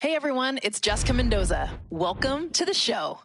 Hey everyone, it's Jessica Mendoza. Welcome to the show.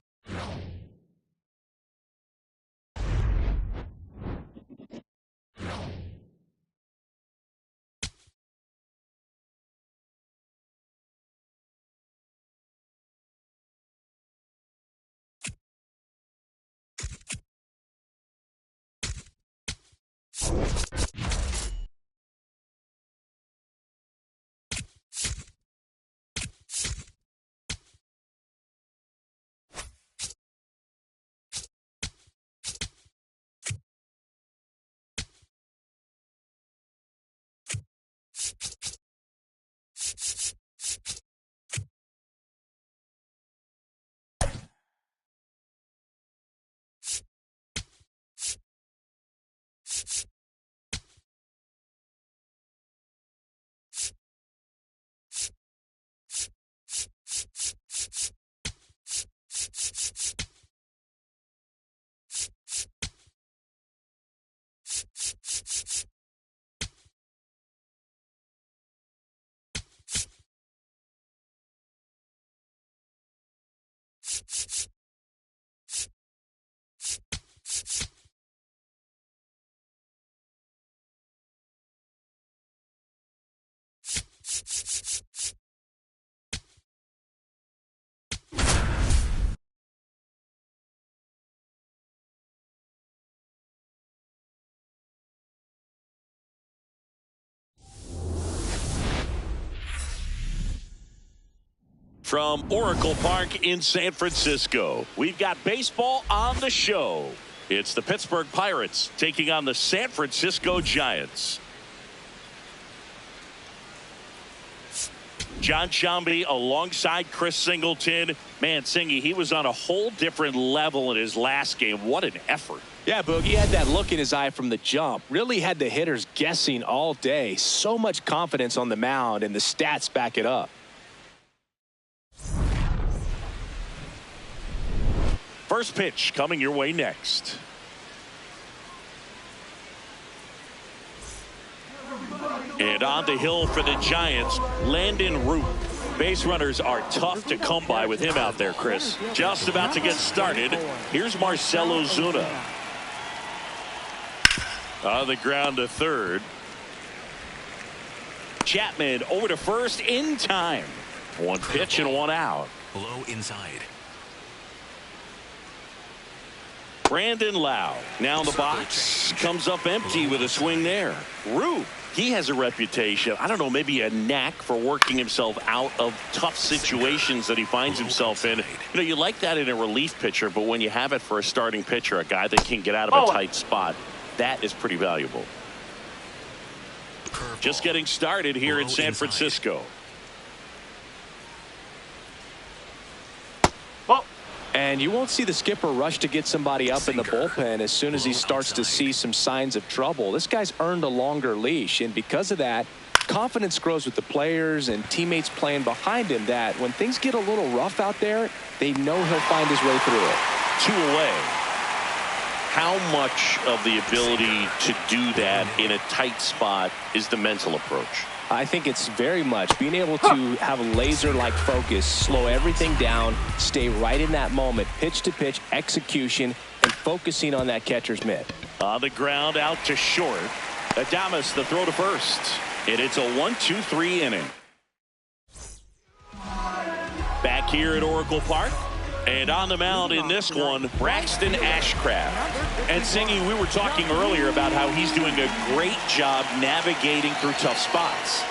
From Oracle Park in San Francisco, we've got baseball on the show. It's the Pittsburgh Pirates taking on the San Francisco Giants. John Sciambi alongside Chris Singleton. Man, Singy, he was on a whole different level in his last game. What an effort. Yeah, Boog, he had that look in his eye from the jump. Really had the hitters guessing all day. So much confidence on the mound, and the stats back it up. First pitch coming your way next. And on the hill for the Giants, Landon Root. Base runners are tough to come by with him out there, Chris. Just about to get started. Here's Marcell Ozuna. On the ground to third. Chapman over to first in time. One pitch and one out. Low inside. Brandon Lau now in the box, comes up empty with a swing there. Root, he has a reputation, I don't know, maybe a knack for working himself out of tough situations that he finds himself in. You know, you like that in a relief pitcher, but when you have it for a starting pitcher, a guy that can get out of a tight spot, that is pretty valuable. Just getting started here in San Francisco. And you won't see the skipper rush to get somebody up in the bullpen as soon as he starts to see some signs of trouble. This guy's earned a longer leash, and because of that, confidence grows with the players and teammates playing behind him, that when things get a little rough out there, they know he'll find his way through it. 2 away. How much of the ability to do that in a tight spot is the mental approach? I think it's very much being able to have a laser-like focus, slow everything down, stay right in that moment, pitch-to-pitch execution, and focusing on that catcher's mitt. On the ground, out to short. Adames, the throw to first. And it's a 1-2-3 inning. Back here at Oracle Park. And on the mound in this one, Braxton Ashcraft. And Singy, we were talking earlier about how he's doing a great job navigating through tough spots.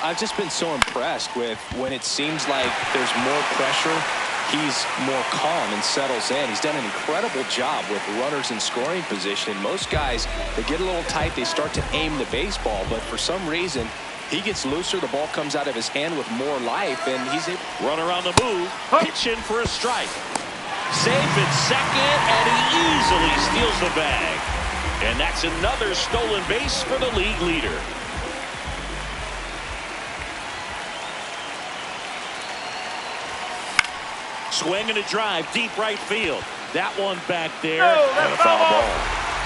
I've just been so impressed with when it seems like there's more pressure, he's more calm and settles in. He's done an incredible job with runners in scoring position. Most guys, they get a little tight, they start to aim the baseball, but for some reason, he gets looser, the ball comes out of his hand with more life, and he's able. Runner on the move, pitch in for a strike. Safe at second, and he easily steals the bag. And that's another stolen base for the league leader. Swing and a drive, deep right field. That one back there, and a foul ball.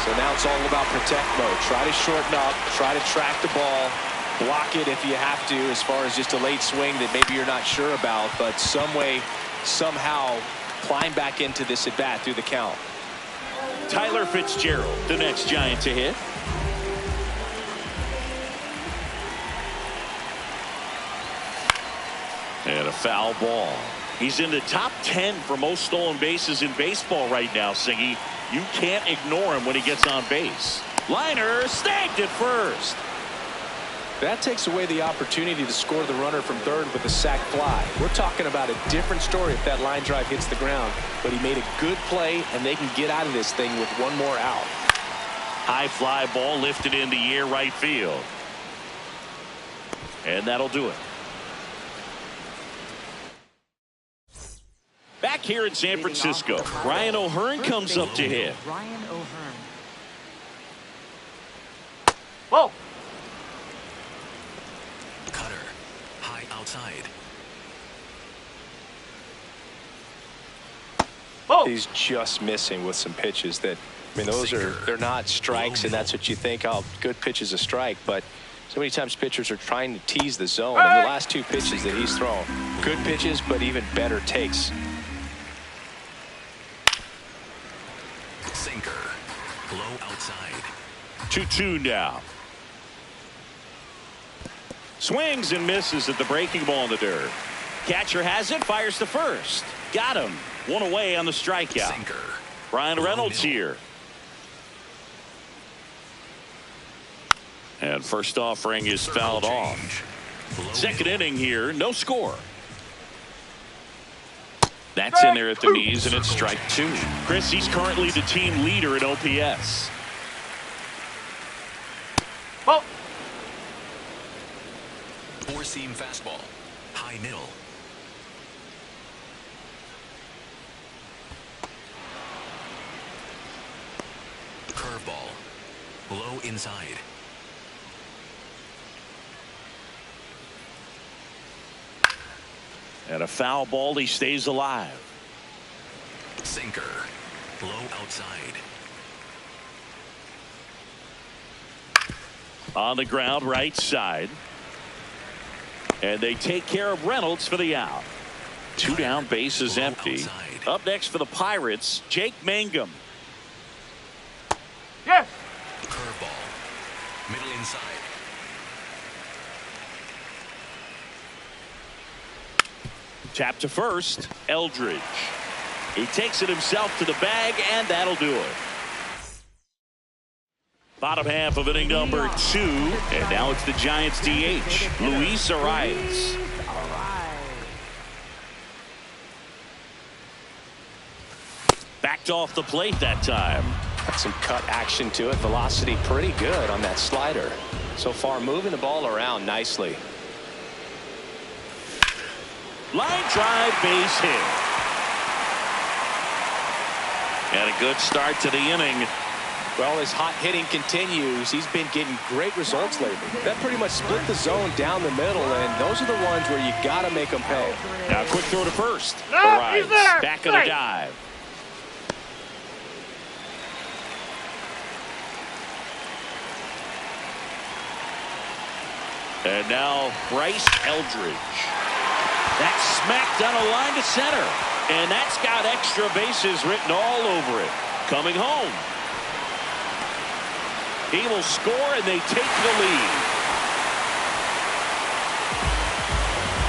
So now it's all about protect mode. Try to shorten up, try to track the ball, block it if you have to, as far as just a late swing that maybe you're not sure about, but some way, somehow climb back into this at bat through the count. Tyler Fitzgerald, the next Giant to hit. And a foul ball. He's in the top 10 for most stolen bases in baseball right now, Singy. You can't ignore him when he gets on base. Liner snagged at first. That takes away the opportunity to score the runner from third with a sac fly. We're talking about a different story if that line drive hits the ground, but he made a good play, and they can get out of this thing with one more out. High fly ball lifted in the air right field. And that'll do it. Back here in San Francisco, Ryan O'Hearn comes up to hit. Ryan O'Hearn. Whoa! Cutter, high outside. Whoa! He's just missing with some pitches that, I mean, they're not strikes, and that's what you think, oh, good pitch is a strike, but so many times pitchers are trying to tease the zone, and the last two pitches that he's thrown, good pitches, but even better takes. Sinker, low outside. 2-2 now. Swings and misses at the breaking ball in the dirt. Catcher has it, fires to first. Got him. One away on the strikeout. Sinker. Brian Reynolds here. And first offering is fouled off. Second inning here, no score. That's in there at the knees, and it's strike two. Chris, he's currently the team leader in OPS. Oh. Four-seam fastball, high middle. Curveball, low inside. And a foul ball, he stays alive. Sinker, low outside. On the ground, right side. And they take care of Reynolds for the out. Two down, bases empty. Up next for the Pirates, Jake Mangum. Yes. Curveball, middle inside. Tap to first, Eldridge. He takes it himself to the bag, and that'll do it. Bottom half of inning number 2, and now it's the Giants DH, Luis Arias. Backed off the plate that time. Got some cut action to it. Velocity pretty good on that slider. So far, moving the ball around nicely. Line drive, base hit. And a good start to the inning. Well, his hot hitting continues. He's been getting great results lately. That pretty much split the zone down the middle, and those are the ones where you got to make them pay. Now, quick throw to first. He's there. Back of the dive. And now Bryce Eldridge. That's smacked down a line to center. And that's got extra bases written all over it. Coming home. He will score, and they take the lead.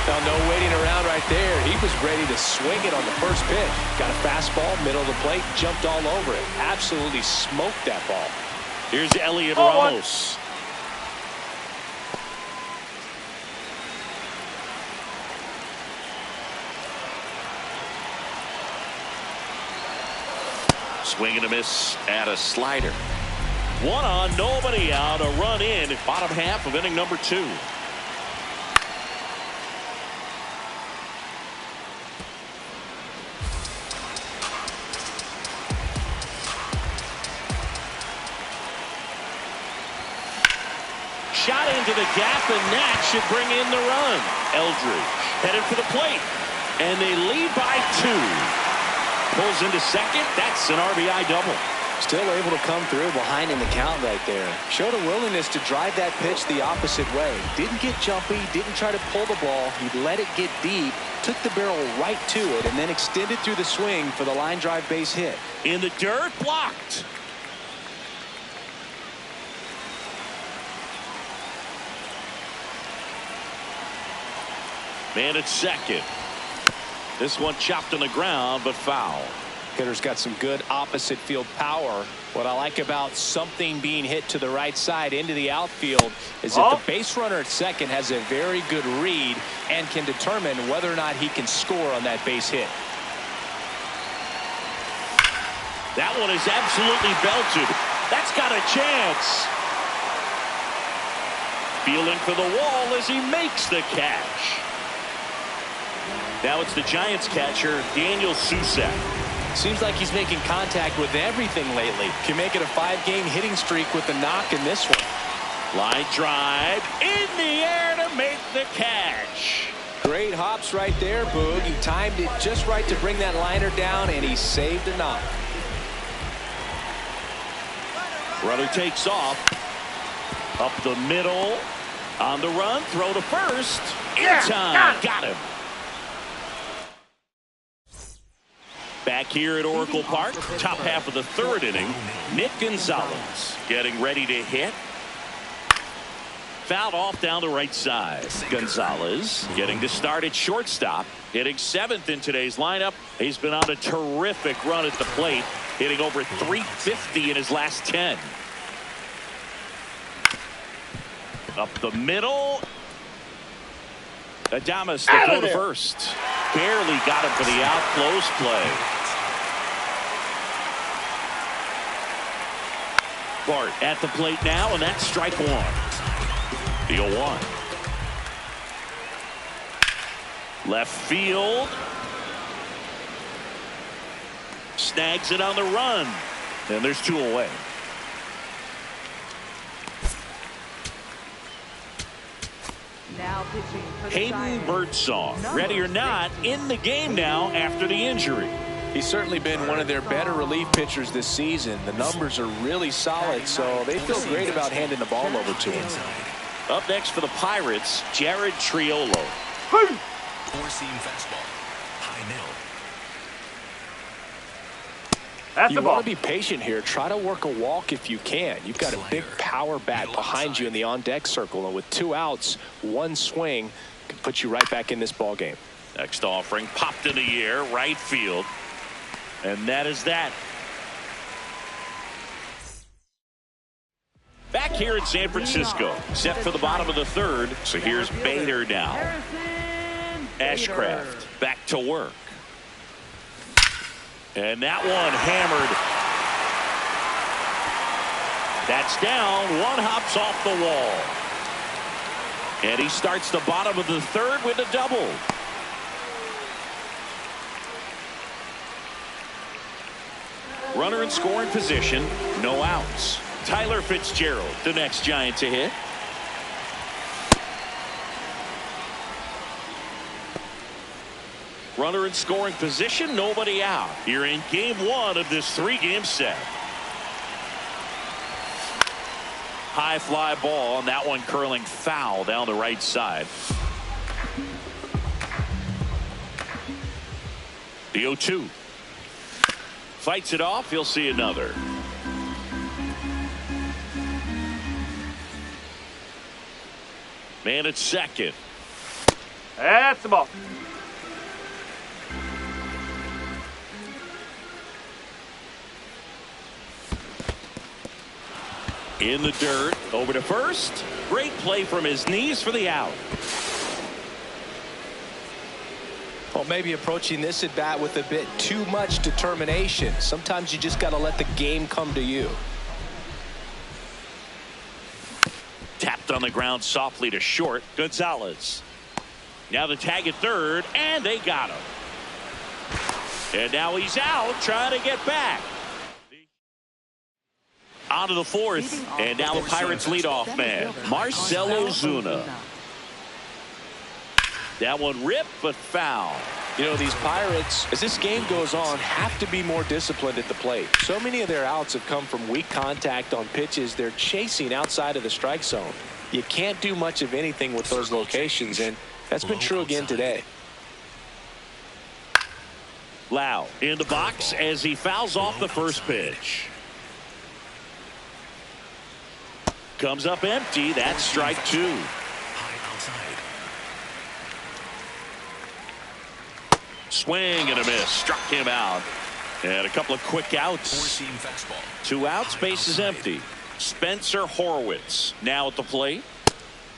Now, no waiting around right there. He was ready to swing it on the first pitch. Got a fastball, middle of the plate, jumped all over it. Absolutely smoked that ball. Here's Elliot Ramos. Swing and a miss at a slider. One on, nobody out, a run in, bottom half of inning number 2. Shot into the gap, and that should bring in the run. Eldridge headed for the plate, and they lead by 2. Pulls into second. That's an RBI double. Still able to come through behind in the count right there. Showed a willingness to drive that pitch the opposite way. Didn't get jumpy, didn't try to pull the ball. He let it get deep, took the barrel right to it, and then extended through the swing for the line drive base hit. In the dirt, blocked. Man at second. This one chopped on the ground, but foul. Hitter's got some good opposite field power. What I like about something being hit to the right side into the outfield is that the base runner at second has a very good read and can determine whether or not he can score on that base hit. That one is absolutely belted. That's got a chance. Feeling for the wall as he makes the catch. Now it's the Giants catcher, Daniel Susak. Seems like he's making contact with everything lately. Can make it a 5-game hitting streak with the knock in this one. Line drive in the air to make the catch. Great hops right there, Boog. He timed it just right to bring that liner down, and he saved a knock. Runner takes off. Up the middle. On the run. Throw to first. In time. Got him. Back here at Oracle Park, top half of the third inning, Nick Gonzalez getting ready to hit. Fouled off down the right side. Gonzalez getting to start at shortstop, hitting 7th in today's lineup. He's been on a terrific run at the plate, hitting over 350 in his last 10. Up the middle. Adames to throw to first. Barely got him for the out. Close play. Bart at the plate now, and that's strike one. The 0-1. Left field. Snags it on the run. And there's 2 away. Now pitching for the Hayden Giants. Birdsong, ready or not, in the game now after the injury. He's certainly been one of their better relief pitchers this season. The numbers are really solid, so they feel great about handing the ball over to him. Up next for the Pirates, Jared Triolo. 4-seam fastball. High middle. You want to be patient here. Try to work a walk if you can. You've got a big power bat behind you in the on-deck circle, and with 2 outs, 1 swing can put you right back in this ball game. Next offering popped in the air, right field. And that is that. Back here in San Francisco, set for the bottom of the third. So here's Bader now. Ashcraft back to work. And that one hammered. That's down. 1 hops off the wall. And he starts the bottom of the third with a double. Runner in scoring position. No outs. Tyler Fitzgerald, the next Giant to hit. Runner in scoring position, nobody out. You're in game 1 of this 3-game set. High fly ball, and that one curling foul down the right side. The 0-2. Fights it off, he'll see another. Man at second. That's the ball. In the dirt, over to first. Great play from his knees for the out. Well, maybe approaching this at bat with a bit too much determination. Sometimes you just got to let the game come to you. Tapped on the ground softly to short. Gonzalez. Now the tag at third, and they got him. And now he's out trying to get back. On to the fourth, and now the Pirates leadoff man, Marcell Ozuna. That one ripped, but foul. You know, these Pirates, as this game goes on, have to be more disciplined at the plate. So many of their outs have come from weak contact on pitches they're chasing outside of the strike zone. You can't do much of anything with those locations, and that's been true again today. Lau in the box as he fouls off the first pitch. Comes up empty. That's strike two. High outside. Swing and a miss. Struck him out. And a couple of quick outs. Four-seam fastball. 2 outs. Base is empty. Spencer Horwitz now at the plate.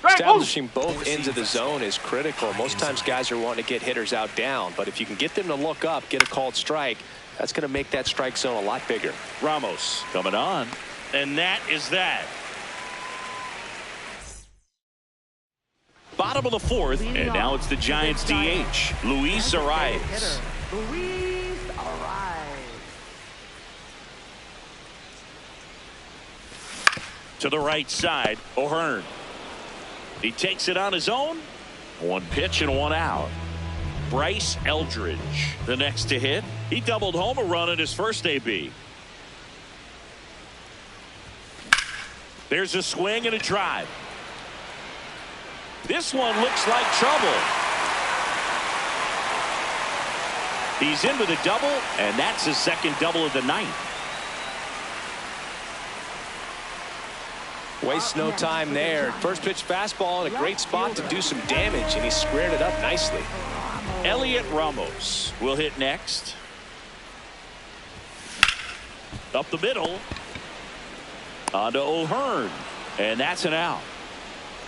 Establishing both ends of the zone is critical. Most times guys are wanting to get hitters out down, but if you can get them to look up, get a called strike, that's going to make that strike zone a lot bigger. Ramos coming on. And that is that. Bottom of the fourth, and now it's the Giants DH, Luis Arias. Luis Arias. To the right side, O'Hearn. He takes it on his own. 1 pitch and 1 out. Bryce Eldridge, the next to hit. He doubled home a run in his first AB. There's a swing and a drive. This one looks like trouble. He's in with a double, and that's his second double of the night. Wastes no time there. First pitch fastball in a great spot to do some damage, and he squared it up nicely. Elliot Ramos will hit next. Up the middle. On to O'Hearn, and that's an out.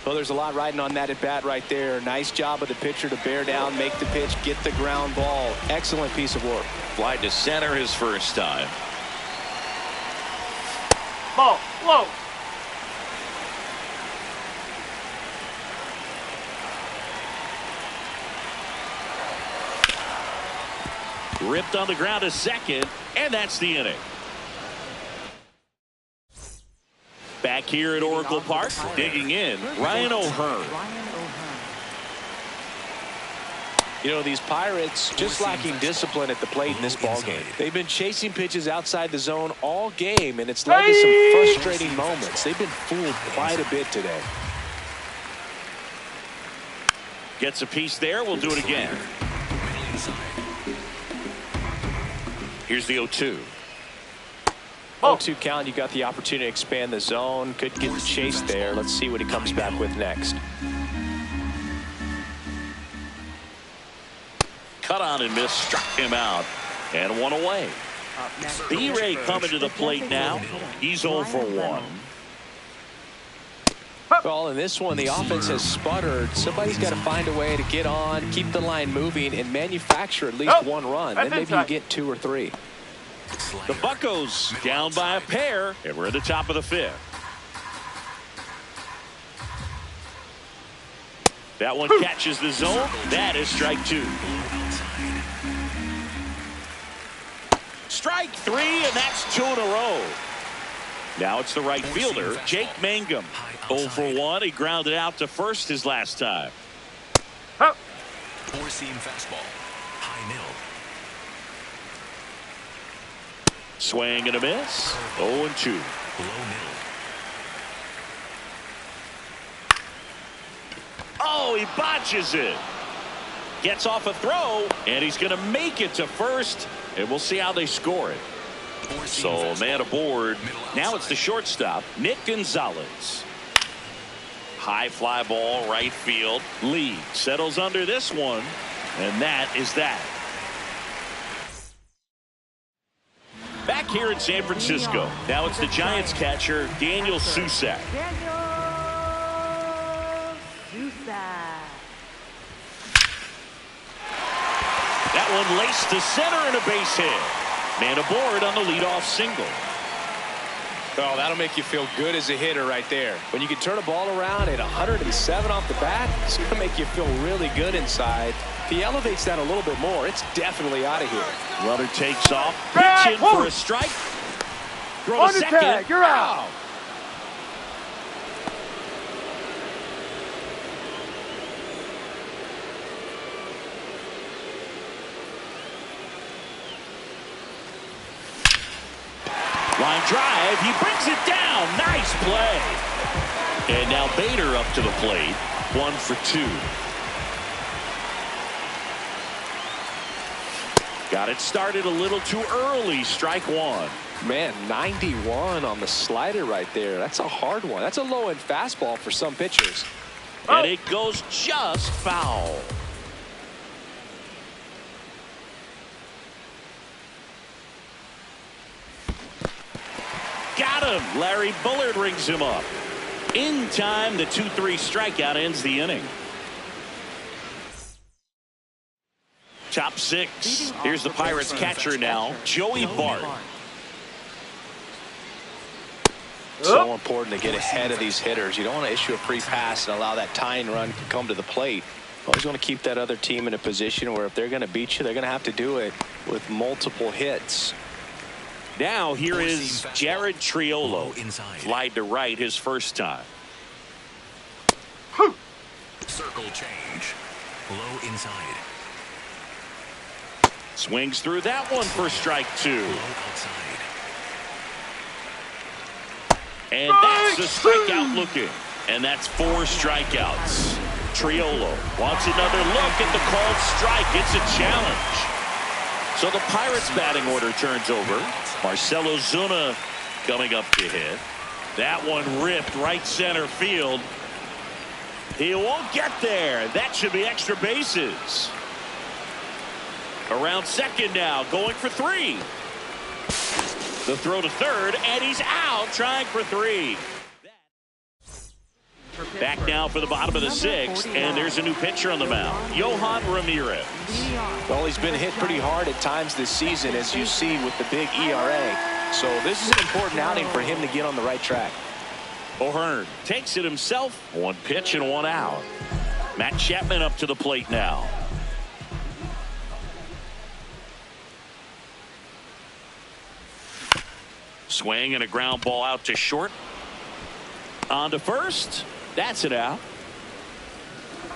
Well, there's a lot riding on that at bat right there. Nice job of the pitcher to bear down, make the pitch, get the ground ball. Excellent piece of work. Fly to center his first time. Ball, low. Ripped on the ground to second, and that's the inning. Back here at Oracle Park, digging in, Ryan O'Hearn. You know, these Pirates just lacking discipline at the plate in this ballgame. They've been chasing pitches outside the zone all game, and it's led to some frustrating moments. They've been fooled quite a bit today. Gets a piece there. We'll do it again. Here's the 0-2. 0-2 count. You got the opportunity to expand the zone. Could get the chase there. Let's see what he comes back with next. Cut on and miss. Struck him out. And 1 away. B-Ray coming to the plate now. He's 0 for 1. Well, in this one, the offense has sputtered. Somebody's got to find a way to get on, keep the line moving, and manufacture at least 1 run. Then maybe you get 2 or 3. The Buccos down by a pair, and we're at the top of the 5th. That one catches the zone. That is strike 2. Strike 3, and that's 2 in a row. Now it's the right fielder, Jake Mangum. 0 for 1. He grounded out to first his last time. Four-seam fastball. High middle. Swing and a miss. 0-2. Low middle. Oh, he botches it. Gets off a throw, and he's going to make it to first, and we'll see how they score it. So, man aboard. Now it's the shortstop, Nick Gonzalez. High fly ball, right field. Lee settles under this one, and that is that. Back here in San Francisco, now it's the Giants catcher, Daniel Susac. That one laced to center and a base hit. Man aboard on the leadoff single. Oh, that'll make you feel good as a hitter right there. When you can turn a ball around at 107 off the bat, it's going to make you feel really good inside. If he elevates that a little bit more, it's definitely out of here. Runner takes off. Pitch in for a strike. Throw to second. Tag, you're out. line drive. He brings it down. Nice play. And now Bader up to the plate. 1 for 2. Got it started a little too early. Strike 1. Man, 91 on the slider right there. That's a hard one. That's a low-end fastball for some pitchers. And it goes just foul. Got him. Larry Bullard rings him up. In time, the 2-3 strikeout ends the inning. Top 6. Here's the Pirates catcher now, Joey Bart. So important to get ahead of these hitters. You don't want to issue a free pass and allow that tying run to come to the plate. Always want to keep that other team in a position where if they're going to beat you, they're going to have to do it with multiple hits. Now here is Jared Triolo. Slide to right his first time. Circle change. Low inside. Swings through that one for strike 2. Low outside. And that's a strikeout looking. And that's 4 strikeouts. Triolo wants another look at the called strike. It's a challenge. So the Pirates batting order turns over. Marcelo Zuna coming up to hit. That one ripped right center field. He won't get there. That should be extra bases. Around second now, going for 3. The throw to third, and he's out trying for 3. Back now for the bottom of the 6th, and there's a new pitcher on the mound, Yohan Ramirez. Well, he's been hit pretty hard at times this season, as you see with the big ERA. So this is an important outing for him to get on the right track. O'Hearn takes it himself. 1 pitch and 1 out. Matt Chapman up to the plate now. Swing and a ground ball out to short. On to first. That's it out.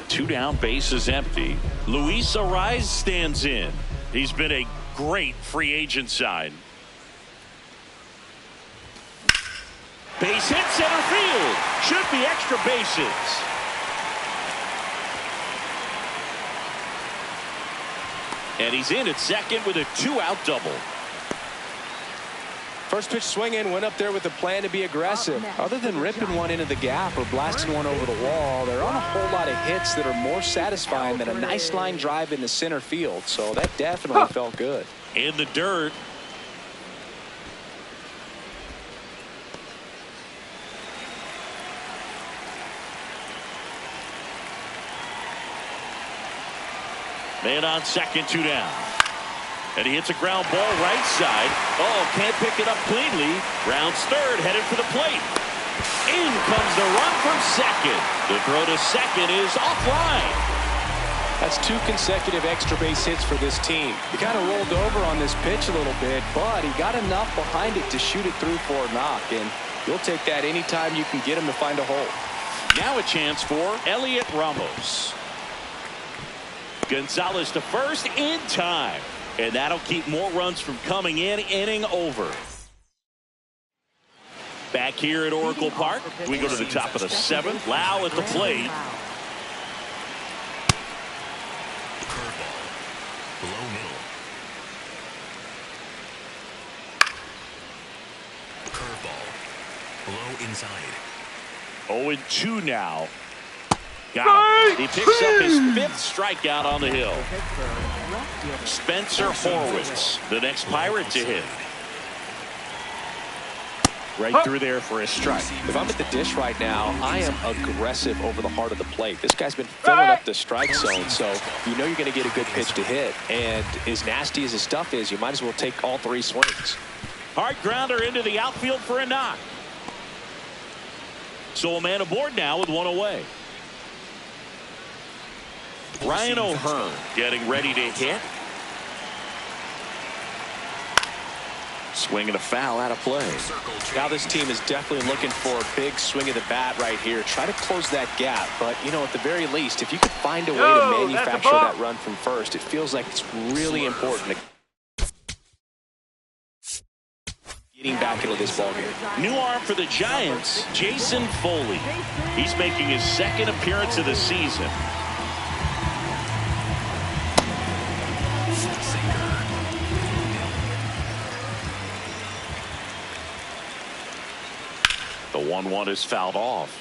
2 down, bases empty. Luis Ariz stands in. He's been a great free agent sign. Base hit center field. Should be extra bases. And he's in at second with a 2-out double. First pitch swinging, went up there with the plan to be aggressive. Other than ripping one into the gap or blasting one over the wall, there aren't a whole lot of hits that are more satisfying than a nice line drive in the center field. So that definitely felt good. In the dirt. Man on second, 2 down. And he hits a ground ball right side. Oh, can't pick it up cleanly. Rounds third, headed for the plate. In comes the run from second. The throw to second is offline. That's 2 consecutive extra base hits for this team. He kind of rolled over on this pitch a little bit, but he got enough behind it to shoot it through for a knock. And you'll take that anytime you can get him to find a hole. Now a chance for Elliot Ramos. Gonzalez to first in time. And that'll keep more runs from coming in. Inning over. Back here at Oracle Park, we go to the top of the 7th. Lau at the plate. Curveball. Low middle. Curveball. Low inside. 0-2 now. Got him. He picks up his 5th strikeout on the hill. Spencer Horwitz, the next Pirate to hit. Right through there for a strike. If I'm at the dish right now, I am aggressive over the heart of the plate. This guy's been filling up the strike zone, so you know you're going to get a good pitch to hit. And as nasty as his stuff is, you might as well take all 3 swings. Hard grounder into the outfield for a knock. So a man aboard now with 1 away. Ryan O'Hearn getting ready to hit. Swing and a foul out of play. Now this team is definitely looking for a big swing of the bat right here. Try to close that gap. But, you know, at the very least, if you could find a way to manufacture that run from first, it feels like it's really important. getting back into this ballgame. New arm for the Giants, Jason Foley. He's making his second appearance of the season. The 1-1 is fouled off.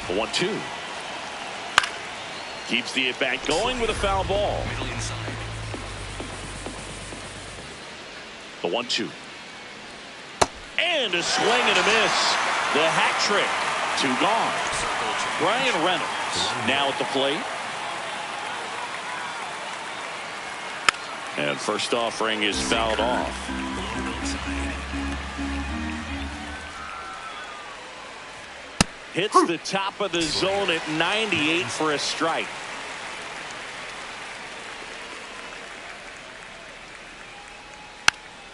The 1-2. Keeps the at-bat going with a foul ball. The 1-2. And a swing and a miss. The hat trick. 2 gone. Brian Reynolds now at the plate. And first offering is fouled off. Hits the top of the zone at 98 for a strike.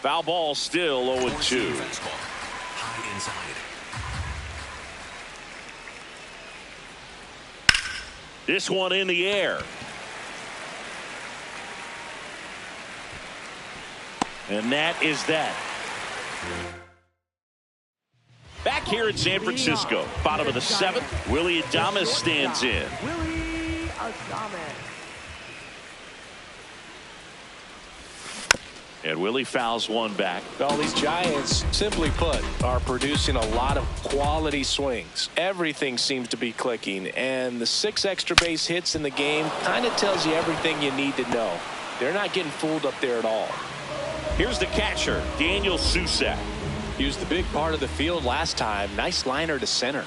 Foul ball still 0-2. High inside. This one in the air. And that is that. Back here in San Francisco, bottom of the 7th, Willie Adames stands in. Willie Adames. And Willie fouls one back. Well, these Giants, simply put, are producing a lot of quality swings. Everything seems to be clicking, and the 6 extra base hits in the game kind of tells you everything you need to know. They're not getting fooled up there at all. Here's the catcher, Daniel Susak. Used the big part of the field last time. Nice liner to center.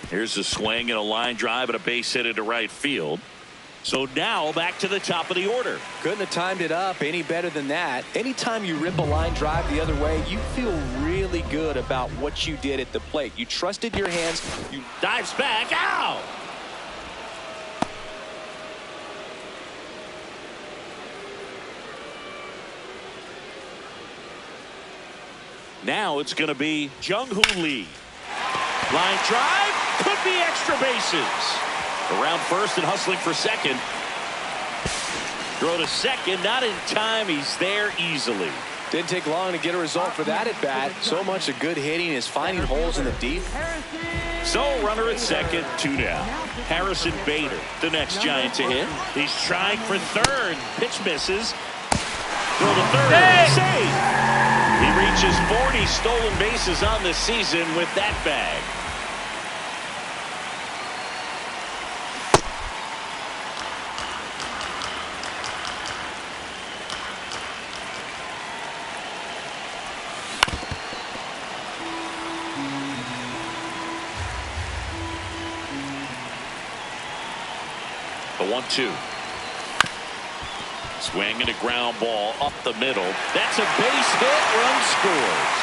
Here's a swing and a line drive and a base hit into right field. So now back to the top of the order. Couldn't have timed it up any better than that. Anytime you rip a line drive the other way, you feel really good about what you did at the plate. You trusted your hands. You dives back out. Now it's going to be Jung-Hoo Lee. Line drive, could be extra bases. Around first and hustling for second. Throw to second, not in time. He's there easily. Didn't take long to get a result for that at bat. So much of good hitting is finding holes in the deep. So runner at second, 2 down. Harrison Bader, the next Giant to hit. He's trying for third. Pitch misses. Throw to third. Save. He reaches 40 stolen bases on the season with that bag. The 1-2. Swing and a ground ball up the middle. That's a base hit. Run scores.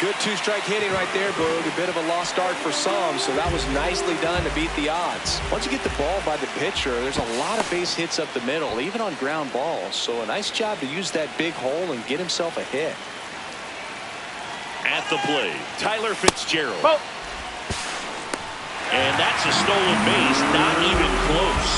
Good 2-strike hitting right there, Boog. A bit of a lost start for some, so that was nicely done to beat the odds. Once you get the ball by the pitcher, there's a lot of base hits up the middle, even on ground balls. So a nice job to use that big hole and get himself a hit. At the plate, Tyler Fitzgerald. Oh. And that's a stolen base, not even close.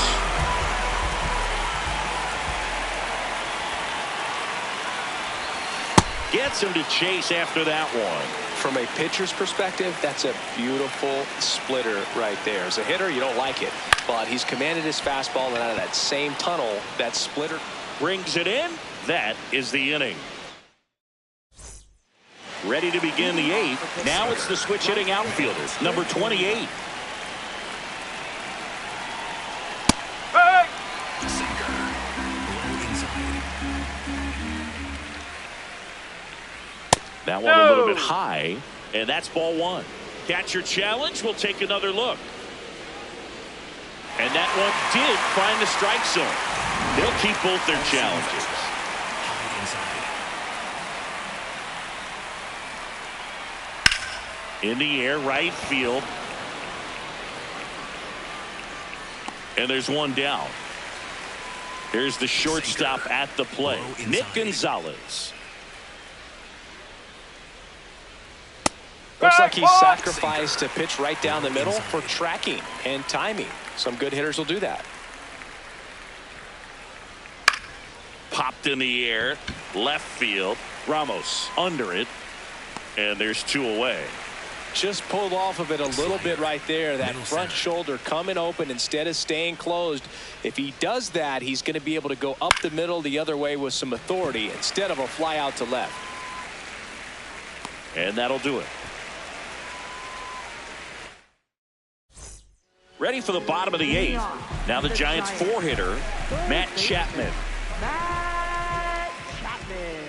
Gets him to chase after that one. From a pitcher's perspective, that's a beautiful splitter right there. As a hitter, you don't like it, but he's commanded his fastball, and out of that same tunnel, that splitter brings it in. That is the inning. Ready to begin the 8th. Now it's the switch hitting outfielder, number 28. That one a little bit high, and that's ball 1. Catcher challenge. We'll take another look. And that one did find the strike zone. They'll keep both their challenges. In the air, right field. And there's one down. Here's the shortstop at the play, Nick Gonzalez. Looks like he sacrificed a pitch right down the middle for tracking and timing. Some good hitters will do that. Popped in the air, left field. Ramos under it, and there's 2 away. Just pulled off of it a little bit right there. That front shoulder coming open instead of staying closed. If he does that, he's going to be able to go up the middle the other way with some authority instead of a fly out to left. And that'll do it. Ready for the bottom of the 8th. Now the Giants 4-hitter, Matt Chapman. Matt Chapman.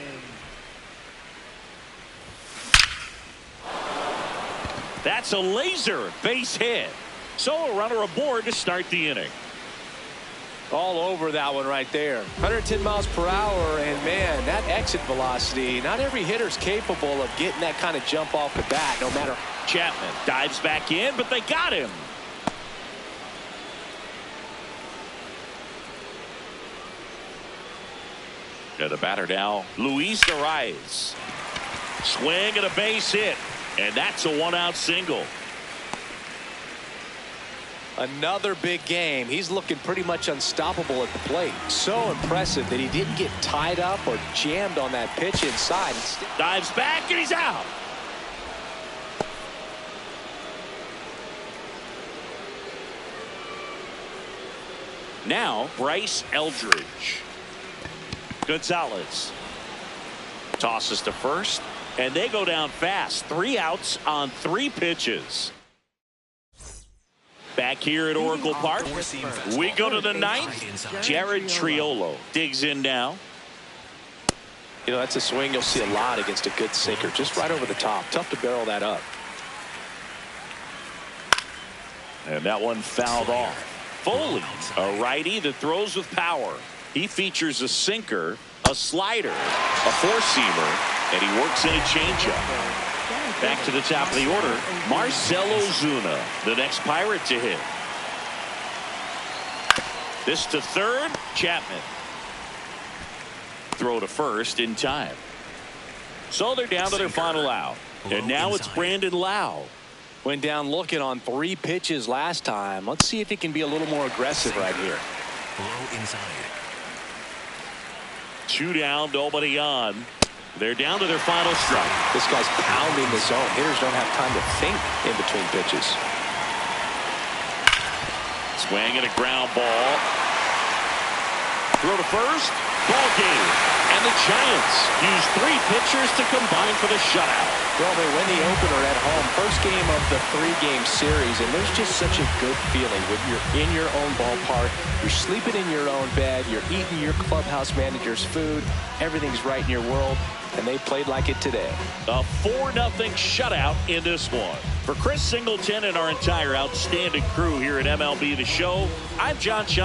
That's a laser base hit. So a runner aboard to start the inning. All over that one right there. 110 miles per hour, and man, that exit velocity, not every hitter's capable of getting that kind of jump off the bat, no matter. Chapman dives back in, but they got him. And the batter now, Luis Arias. Swing and a base hit, and that's a 1-out single. Another big game. He's looking pretty much unstoppable at the plate. So impressive that he didn't get tied up or jammed on that pitch inside. Dives back, and he's out. Now, Bryce Eldridge. Gonzalez tosses to first, and they go down fast. 3 outs on 3 pitches. Back here at Oracle Park, we go to the 9th. Jared Triolo digs in now. You know, that's a swing you'll see a lot against a good sinker, just right over the top. Tough to barrel that up. And that one fouled off. Foley, a righty that throws with power. He features a sinker, a slider, a 4-seamer, and he works in a changeup. Back to the top of the order, Marcell Ozuna, the next Pirate to hit. This to third, Chapman. Throw to first in time. So they're down to their final out. And now it's Brandon Lowe. Went down looking on 3 pitches last time. Let's see if he can be a little more aggressive right here. Low inside. 2 down, nobody on. They're down to their final strike. This guy's pounding the zone. Hitters don't have time to think in between pitches. Swing and a ground ball. Throw to first. Ball game. And the Giants use 3 pitchers to combine for the shutout. Well, they win the opener at home. First game of the 3-game series, and there's just such a good feeling when you're in your own ballpark. You're sleeping in your own bed. You're eating your clubhouse manager's food. Everything's right in your world, and they played like it today. A 4-0 shutout in this one. For Chris Singleton and our entire outstanding crew here at MLB The Show, I'm John Schaum.